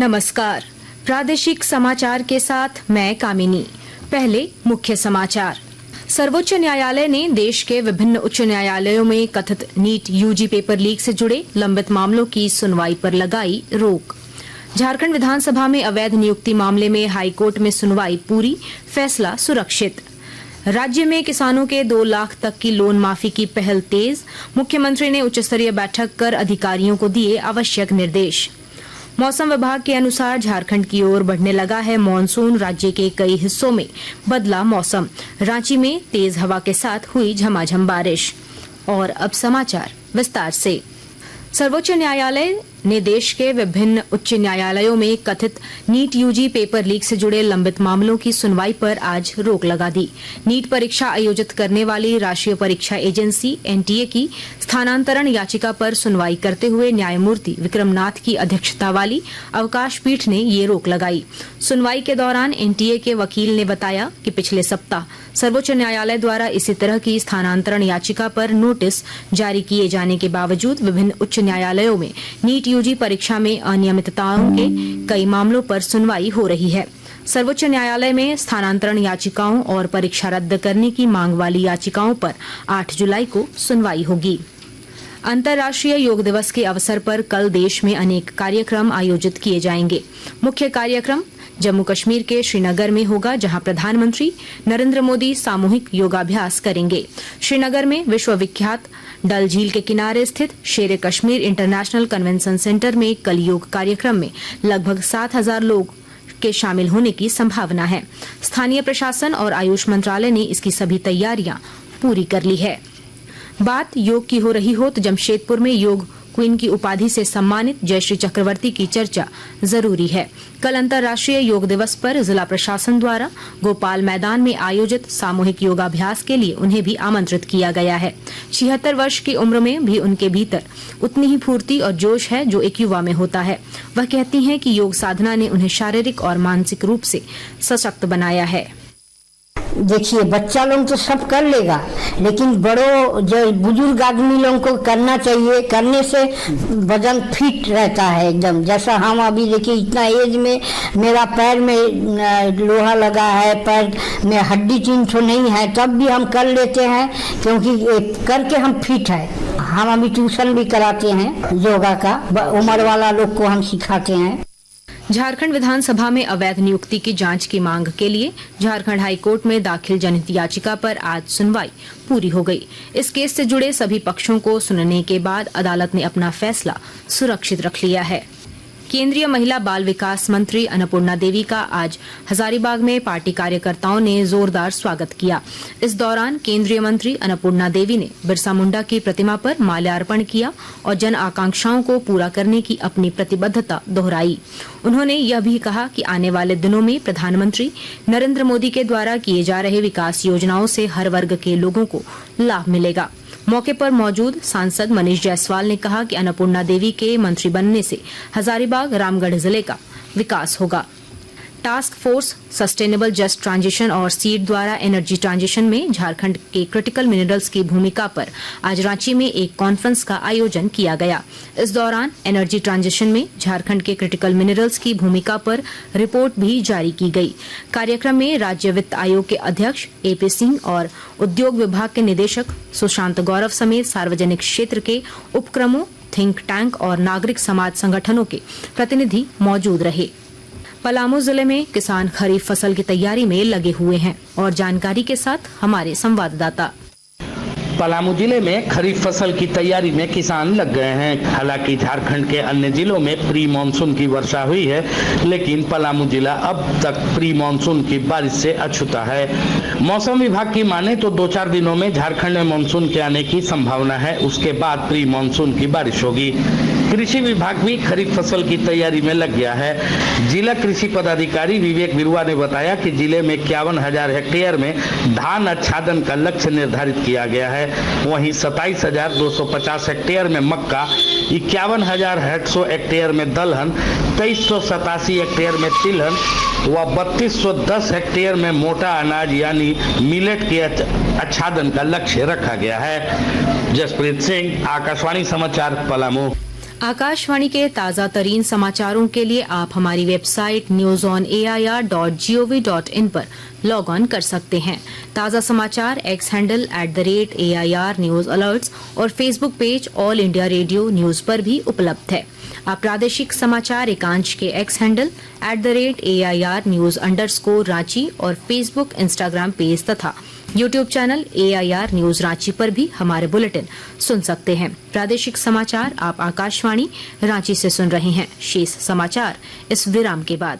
नमस्कार, प्रादेशिक समाचार के साथ मैं कामिनी। पहले मुख्य समाचार। सर्वोच्च न्यायालय ने देश के विभिन्न उच्च न्यायालयों में कथित नीट यूजी पेपर लीक से जुड़े लंबित मामलों की सुनवाई पर लगाई रोक। झारखंड विधानसभा में अवैध नियुक्ति मामले में हाईकोर्ट में सुनवाई पूरी, फैसला सुरक्षित। राज्य में किसानों के 2 लाख तक की लोन माफी की पहल तेज, मुख्यमंत्री ने उच्च स्तरीय बैठक कर अधिकारियों को दिए आवश्यक निर्देश। मौसम विभाग के अनुसार झारखंड की ओर बढ़ने लगा है मॉनसून, राज्य के कई हिस्सों में बदला मौसम, रांची में तेज हवा के साथ हुई झमाझम बारिश। और अब समाचार विस्तार से। सर्वोच्च न्यायालय ने देश के विभिन्न उच्च न्यायालयों में कथित नीट यूजी पेपर लीक से जुड़े लंबित मामलों की सुनवाई पर आज रोक लगा दी। नीट परीक्षा आयोजित करने वाली राष्ट्रीय परीक्षा एजेंसी एनटीए की स्थानांतरण याचिका पर सुनवाई करते हुए न्यायमूर्ति विक्रमनाथ की अध्यक्षता वाली अवकाश पीठ ने ये रोक लगाई। सुनवाई के दौरान एनटीए के वकील ने बताया कि पिछले सप्ताह सर्वोच्च न्यायालय द्वारा इसी तरह की स्थानांतरण याचिका पर नोटिस जारी किए जाने के बावजूद विभिन्न उच्च न्यायालयों में नीट यूजी परीक्षा में अनियमितताओं के कई मामलों पर सुनवाई हो रही है। सर्वोच्च न्यायालय में स्थानांतरण याचिकाओं और परीक्षा रद्द करने की मांग वाली याचिकाओं पर 8 जुलाई को सुनवाई होगी। अंतर्राष्ट्रीय योग दिवस के अवसर पर कल देश में अनेक कार्यक्रम आयोजित किए जाएंगे। मुख्य कार्यक्रम जम्मू कश्मीर के श्रीनगर में होगा, जहां प्रधानमंत्री नरेंद्र मोदी सामूहिक योगाभ्यास करेंगे। श्रीनगर में विश्व विख्यात डल झील के किनारे स्थित शेर कश्मीर इंटरनेशनल कन्वेंशन सेंटर में कल योग कार्यक्रम में लगभग 7,000 लोग के शामिल होने की संभावना है। स्थानीय प्रशासन और आयुष मंत्रालय ने इसकी सभी तैयारियां पूरी कर ली है। बात योग की हो रही हो तो जमशेदपुर में योग क्वीन की उपाधि से सम्मानित जयश्री चक्रवर्ती की चर्चा जरूरी है। कल अंतर्राष्ट्रीय योग दिवस पर जिला प्रशासन द्वारा गोपाल मैदान में आयोजित सामूहिक योगाभ्यास के लिए उन्हें भी आमंत्रित किया गया है। 76 वर्ष की उम्र में भी उनके भीतर उतनी ही फुर्ती और जोश है जो एक युवा में होता है। वह कहती हैं कि योग साधना ने उन्हें शारीरिक और मानसिक रूप से सशक्त बनाया है। देखिए, बच्चा लोग तो सब कर लेगा, लेकिन बड़ों जो बुजुर्ग आदमी लोगों को करना चाहिए। करने से वजन फिट रहता है एकदम। जैसा हम अभी देखिए इतना एज में मेरा पैर में लोहा लगा है, पैर में हड्डी 3 ठो नहीं है, तब भी हम कर लेते हैं क्योंकि करके हम फिट है। हम अभी ट्यूशन भी कराते हैं योगा का, उम्र वाला लोग को हम सिखाते हैं। झारखंड विधानसभा में अवैध नियुक्ति की जांच की मांग के लिए झारखंड हाईकोर्ट में दाखिल जनहित याचिका पर आज सुनवाई पूरी हो गई। इस केस से जुड़े सभी पक्षों को सुनने के बाद अदालत ने अपना फैसला सुरक्षित रख लिया है। केंद्रीय महिला बाल विकास मंत्री अन्नपूर्णा देवी का आज हजारीबाग में पार्टी कार्यकर्ताओं ने जोरदार स्वागत किया। इस दौरान केंद्रीय मंत्री अन्नपूर्णा देवी ने बिरसा मुंडा की प्रतिमा पर माल्यार्पण किया और जन आकांक्षाओं को पूरा करने की अपनी प्रतिबद्धता दोहराई। उन्होंने यह भी कहा कि आने वाले दिनों में प्रधानमंत्री नरेंद्र मोदी के द्वारा किए जा रहे विकास योजनाओं से हर वर्ग के लोगों को लाभ मिलेगा। मौके पर मौजूद सांसद मनीष जायसवाल ने कहा कि अन्नपूर्णा देवी के मंत्री बनने से हजारीबाग रामगढ़ जिले का विकास होगा। Task force sustainable just transition और सीड द्वारा एनर्जी ट्रांजिशन में झारखंड के क्रिटिकल मिनरल्स की भूमिका पर आज रांची में एक कॉन्फ्रेंस का आयोजन किया गया। इस दौरान एनर्जी ट्रांजिशन में झारखंड के क्रिटिकल मिनरल्स की भूमिका पर रिपोर्ट भी जारी की गई। कार्यक्रम में राज्य वित्त आयोग के अध्यक्ष एपी सिंह और उद्योग विभाग के निदेशक सुशांत गौरव समेत सार्वजनिक क्षेत्र के उपक्रमों, थिंक टैंक और नागरिक समाज संगठनों के प्रतिनिधि मौजूद रहे। पलामू जिले में किसान खरीफ फसल की तैयारी में लगे हुए हैं और जानकारी के साथ हमारे संवाददाता। पलामू जिले में खरीफ फसल की तैयारी में किसान लग गए हैं। हालांकि झारखंड के अन्य जिलों में प्री मानसून की वर्षा हुई है, लेकिन पलामू जिला अब तक प्री मानसून की बारिश से अछूता है। मौसम विभाग की माने तो 2-4 दिनों में झारखंड में मानसून के आने की संभावना है। उसके बाद प्री मानसून की बारिश होगी। कृषि विभाग भी खरीफ फसल की तैयारी में लग गया है। जिला कृषि पदाधिकारी विवेक बिरुआ ने बताया कि जिले में 51,000 हेक्टेयर में धान आच्छादन का लक्ष्य निर्धारित किया गया है। वहीं 27,250 हेक्टेयर में मक्का, 51,800 हेक्टेयर में दलहन, 2387 हेक्टेयर में तिलहन व 3210 हेक्टेयर में मोटा अनाज यानी मिलेट के आच्छादन का लक्ष्य रखा गया है। जसप्रीत सिंह, आकाशवाणी समाचार, पलामू। आकाशवाणी के ताजा तरीन समाचारों के लिए आप हमारी वेबसाइट newsonair.gov.in पर लॉग ऑन कर सकते हैं। ताजा समाचार X handle @AIR news alerts और Facebook page All India Radio news पर भी उपलब्ध है। आप प्रादेशिक समाचार एकांश के X handle @AIR news _Ranchi और फेसबुक इंस्टाग्राम पेज तथा YouTube channel AIR news Ranchi पर भी हमारे बुलेटिन सुन सकते हैं। प्रादेशिक समाचार आप आकाशवाणी रांची से सुन रहे हैं। शेष समाचार इस विराम के बाद।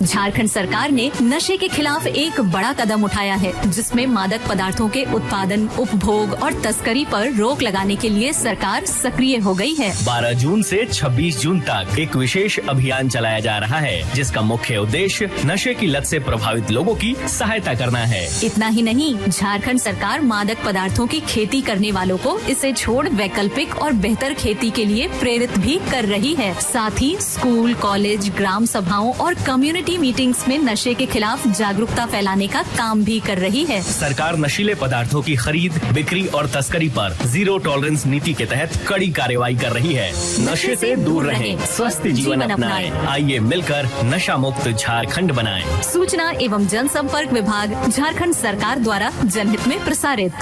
झारखंड सरकार ने नशे के खिलाफ एक बड़ा कदम उठाया है, जिसमें मादक पदार्थों के उत्पादन, उपभोग और तस्करी पर रोक लगाने के लिए सरकार सक्रिय हो गई है। 12 जून से 26 जून तक एक विशेष अभियान चलाया जा रहा है, जिसका मुख्य उद्देश्य नशे की लत से प्रभावित लोगों की सहायता करना है। इतना ही नहीं, झारखंड सरकार मादक पदार्थों की खेती करने वालों को इसे छोड़ वैकल्पिक और बेहतर खेती के लिए प्रेरित भी कर रही है। साथ ही स्कूल, कॉलेज, ग्राम सभाओं और कम्युनिटी मीटिंग्स में नशे के खिलाफ जागरूकता फैलाने का काम भी कर रही है। सरकार नशीले पदार्थों की खरीद, बिक्री और तस्करी पर जीरो टॉलरेंस नीति के तहत कड़ी कार्रवाई कर रही है। नशे से दूर रहें, स्वस्थ जीवन अपनाएं। आइए मिलकर नशा मुक्त झारखंड बनाएं। सूचना एवं जनसंपर्क विभाग, झारखंड सरकार द्वारा जनहित में प्रसारित।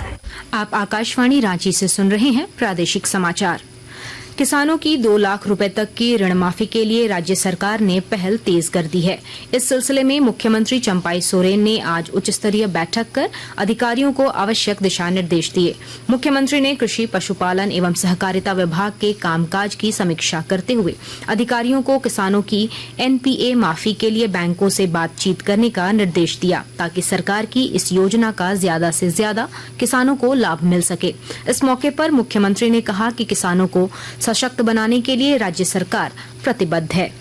आप आकाशवाणी रांची से सुन रहे हैं प्रादेशिक समाचार। किसानों की 2 लाख रुपए तक की ऋण माफी के लिए राज्य सरकार ने पहल तेज कर दी है। इस सिलसिले में मुख्यमंत्री चंपाई सोरेन ने आज उच्च स्तरीय बैठक कर अधिकारियों को आवश्यक दिशा निर्देश दिए। मुख्यमंत्री ने कृषि, पशुपालन एवं सहकारिता विभाग के कामकाज की समीक्षा करते हुए अधिकारियों को किसानों की NPA माफी के लिए बैंकों से बातचीत करने का निर्देश दिया, ताकि सरकार की इस योजना का ज्यादा से ज्यादा किसानों को लाभ मिल सके। इस मौके पर मुख्यमंत्री ने कहा कि किसानों को सशक्त बनाने के लिए राज्य सरकार प्रतिबद्ध है।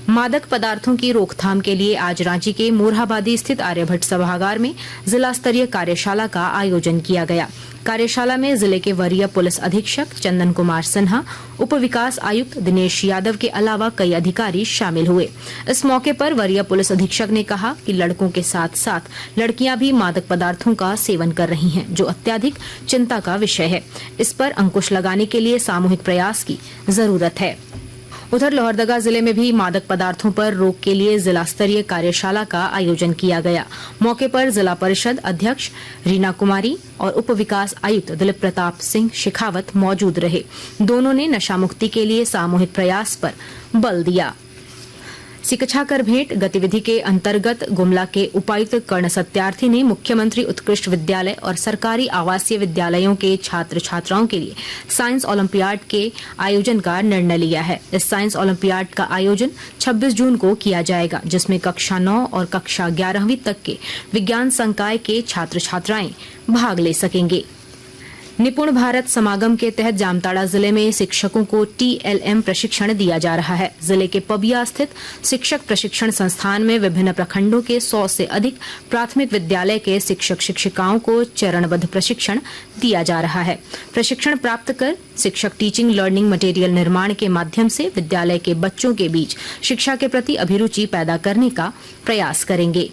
मादक पदार्थों की रोकथाम के लिए आज रांची के मोरहाबादी स्थित आर्यभट्ट सभागार में जिला स्तरीय कार्यशाला का आयोजन किया गया। कार्यशाला में जिले के वरीय पुलिस अधीक्षक चंदन कुमार सिन्हा, उप विकास आयुक्त दिनेश यादव के अलावा कई अधिकारी शामिल हुए। इस मौके पर वरीय पुलिस अधीक्षक ने कहा कि लड़कों के साथ साथ लड़कियां भी मादक पदार्थों का सेवन कर रही हैं, जो अत्यधिक चिंता का विषय है। इस पर अंकुश लगाने के लिए सामूहिक प्रयास की जरूरत है। उधर लोहरदगा जिले में भी मादक पदार्थों पर रोक के लिए जिला स्तरीय कार्यशाला का आयोजन किया गया। मौके पर जिला परिषद अध्यक्ष रीना कुमारी और उप विकास आयुक्त दिलीप प्रताप सिंह शेखावत मौजूद रहे। दोनों ने नशा मुक्ति के लिए सामूहिक प्रयास पर बल दिया। सिकछा कर भेंट गतिविधि के अंतर्गत गुमला के उपायुक्त कर्ण सत्यार्थी ने मुख्यमंत्री उत्कृष्ट विद्यालय और सरकारी आवासीय विद्यालयों के छात्र छात्राओं के लिए साइंस ओलंपियाड के आयोजन का निर्णय लिया है। इस साइंस ओलंपियाड का आयोजन 26 जून को किया जाएगा, जिसमें कक्षा 9 और कक्षा 11वीं तक के विज्ञान संकाय के छात्र छात्राएं भाग ले सकेंगे। निपुण भारत समागम के तहत जामताड़ा जिले में शिक्षकों को TLM प्रशिक्षण दिया जा रहा है। जिले के पबिया स्थित शिक्षक प्रशिक्षण संस्थान में विभिन्न प्रखंडों के 100 से अधिक प्राथमिक विद्यालय के शिक्षक शिक्षिकाओं को चरणबद्ध प्रशिक्षण दिया जा रहा है। प्रशिक्षण प्राप्त कर शिक्षक टीचिंग लर्निंग मटेरियल निर्माण के माध्यम से विद्यालय के बच्चों के बीच शिक्षा के प्रति अभिरुचि पैदा करने का प्रयास करेंगे।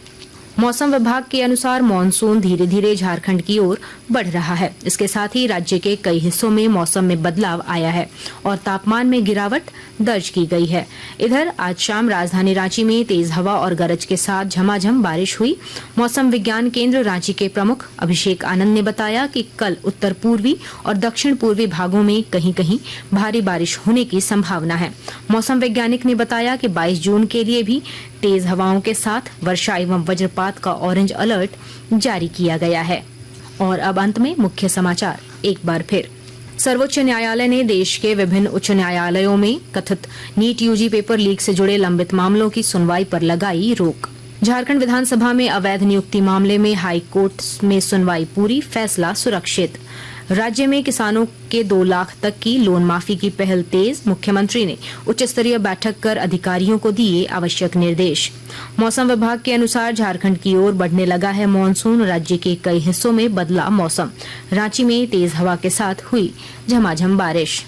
मौसम विभाग के अनुसार मानसून धीरे धीरे झारखंड की ओर बढ़ रहा है। इसके साथ ही राज्य के कई हिस्सों में मौसम में बदलाव आया है और तापमान में गिरावट दर्ज की गई है। इधर आज शाम राजधानी रांची में तेज हवा और गरज के साथ झमाझम बारिश हुई। मौसम विज्ञान केंद्र रांची के प्रमुख अभिषेक आनंद ने बताया कि कल उत्तर पूर्वी और दक्षिण पूर्वी भागों में कहीं कहीं भारी बारिश होने की संभावना है। मौसम वैज्ञानिक ने बताया कि 22 जून के लिए भी तेज हवाओं के साथ वर्षा एवं वज्रपात का ऑरेंज अलर्ट जारी किया गया है। और अब अंत में मुख्य समाचार एक बार फिर। सर्वोच्च न्यायालय ने देश के विभिन्न उच्च न्यायालयों में कथित नीट यूजी पेपर लीक से जुड़े लंबित मामलों की सुनवाई पर लगाई रोक। झारखंड विधानसभा में अवैध नियुक्ति मामले में हाई कोर्ट में सुनवाई पूरी, फैसला सुरक्षित। राज्य में किसानों के 2 लाख तक की लोन माफी की पहल तेज, मुख्यमंत्री ने उच्च स्तरीय बैठक कर अधिकारियों को दिए आवश्यक निर्देश। मौसम विभाग के अनुसार झारखंड की ओर बढ़ने लगा है मानसून, राज्य के कई हिस्सों में बदला मौसम। रांची में तेज हवा के साथ हुई झमाझम बारिश।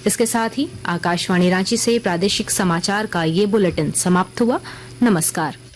इसके साथ ही आकाशवाणी रांची से प्रादेशिक समाचार का ये बुलेटिन समाप्त हुआ। नमस्कार।